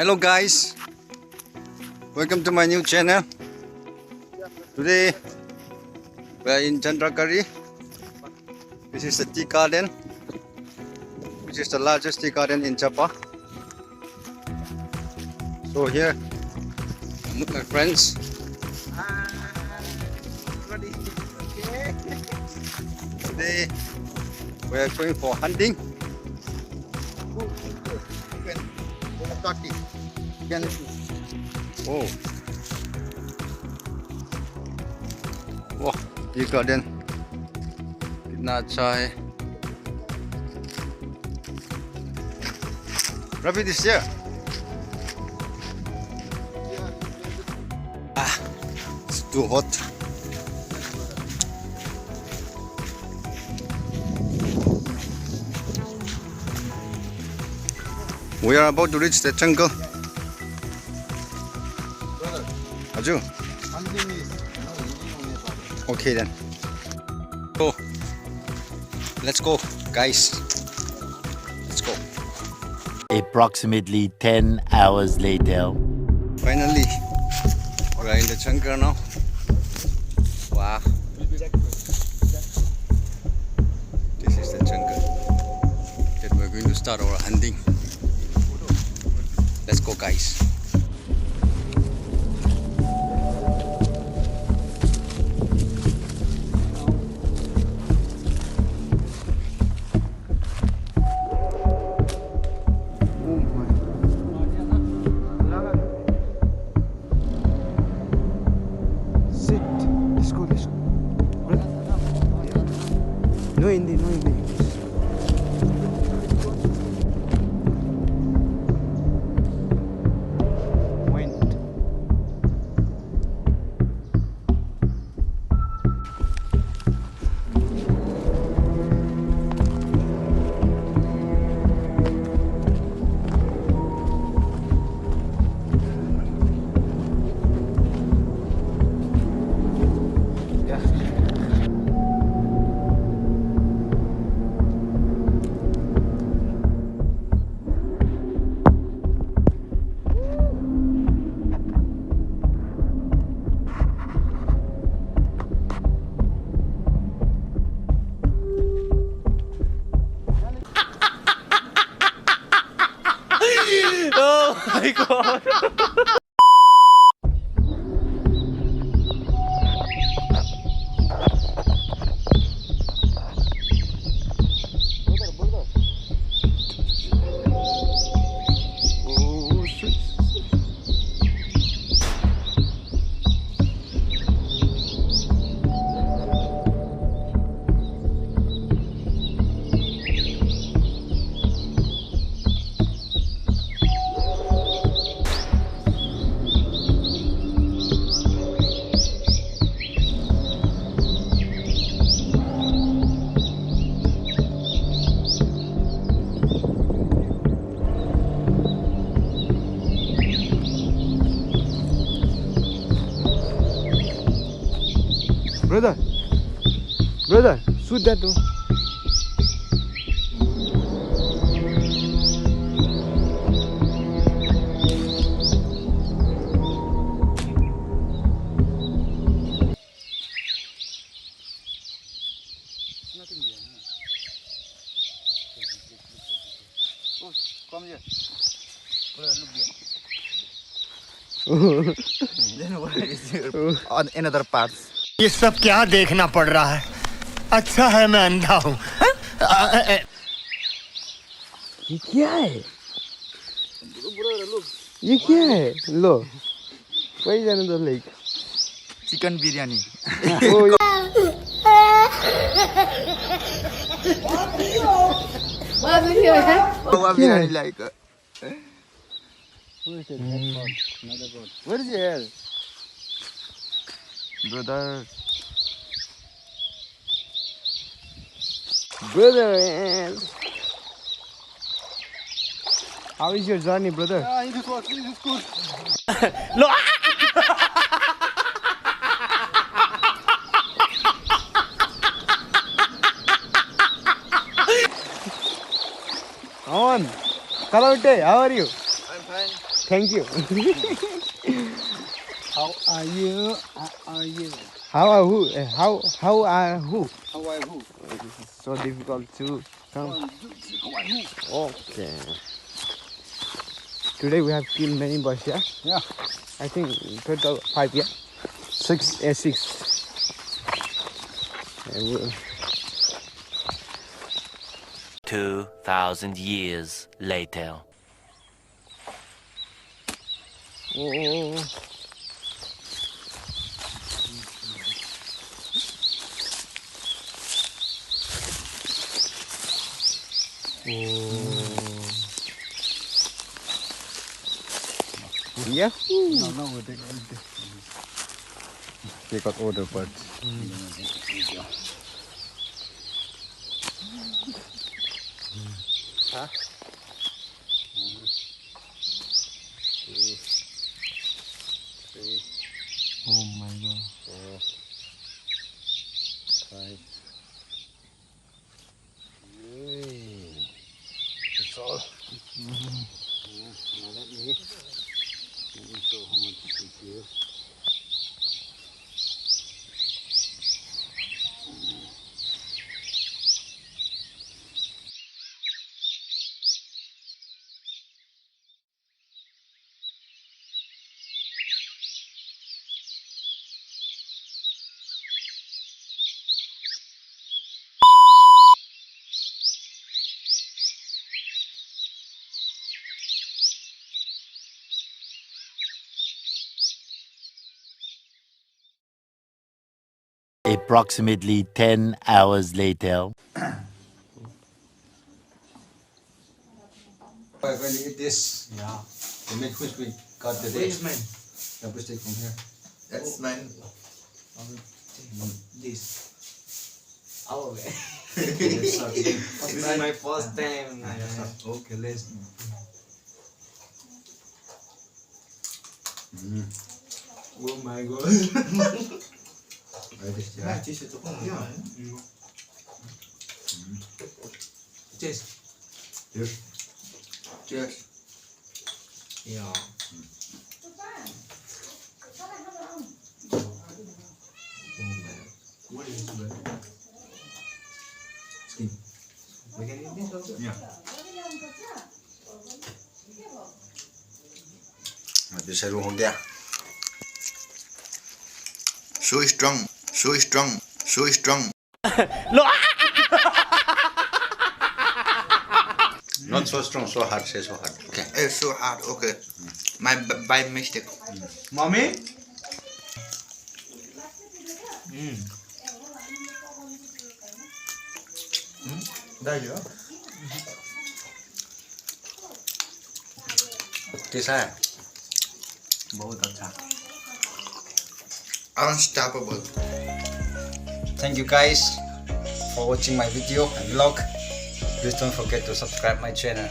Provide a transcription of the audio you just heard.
Hello guys, welcome to my new channel. Today we are in Chandrakari. This is the tea garden, which is the largest tea garden in Java. So here I'm with my friends. Today we are going for hunting. Oh, wow, tea garden कितना अच्छा है. Rabbit is here. It's too hot. We are about to reach the jungle. Aju? Okay then. So, let's go, guys. Let's go. Approximately 10 hours later. Finally, we are in the jungle now. Wow. This is the jungle that we're going to start our hunting. Let's go, guys. No Hindi, no Hindi. Oh my god! Brother, shoot that too. Nothing there. Oh, come here. Brother, look here. Then what is here? On another part. ये सब क्या देखना पड़ रहा है? अच्छा है मैं अंधा हूँ. ये क्या है? ये क्या है? लो, वही जाने दो like. Chicken biryani. What biryani like? Where is your hair? Brother. Brother, how is your journey, brother? It is good. Low. On. Hello, how are you? I'm fine. Thank you. How are you? How are you? How are who? How are who? How are you? It's so difficult to come. How are you? Okay. Today we have killed many birds, yeah? Yeah. I think total 5, yeah? 6. 6. 2,000 years later. Oh. Yeah. No, they got older birds. Huh? Oh my god. 4, 5. That's all. Now let me show how much it is. Approximately 10 hours later. When you eat this, the meat which we got today. Where's mine? Yeah, we take from here. That's mine. This. Oh, okay. This is my first time. Okay, let's. Oh my god. Yeah. Cheers. Cheers. Cheers. Yeah. What is that? Skin. We can eat this also? Yeah. This seru ho gaya. So strong. So strong. So strong. Not so strong, so hard. Say so hard. Okay. It's so hard. Okay. My by mistake. Mommy. कैसा है? बहुत अच्छा. Unstoppable. Thank you guys for watching my video and vlog. Please don't forget to subscribe my channel.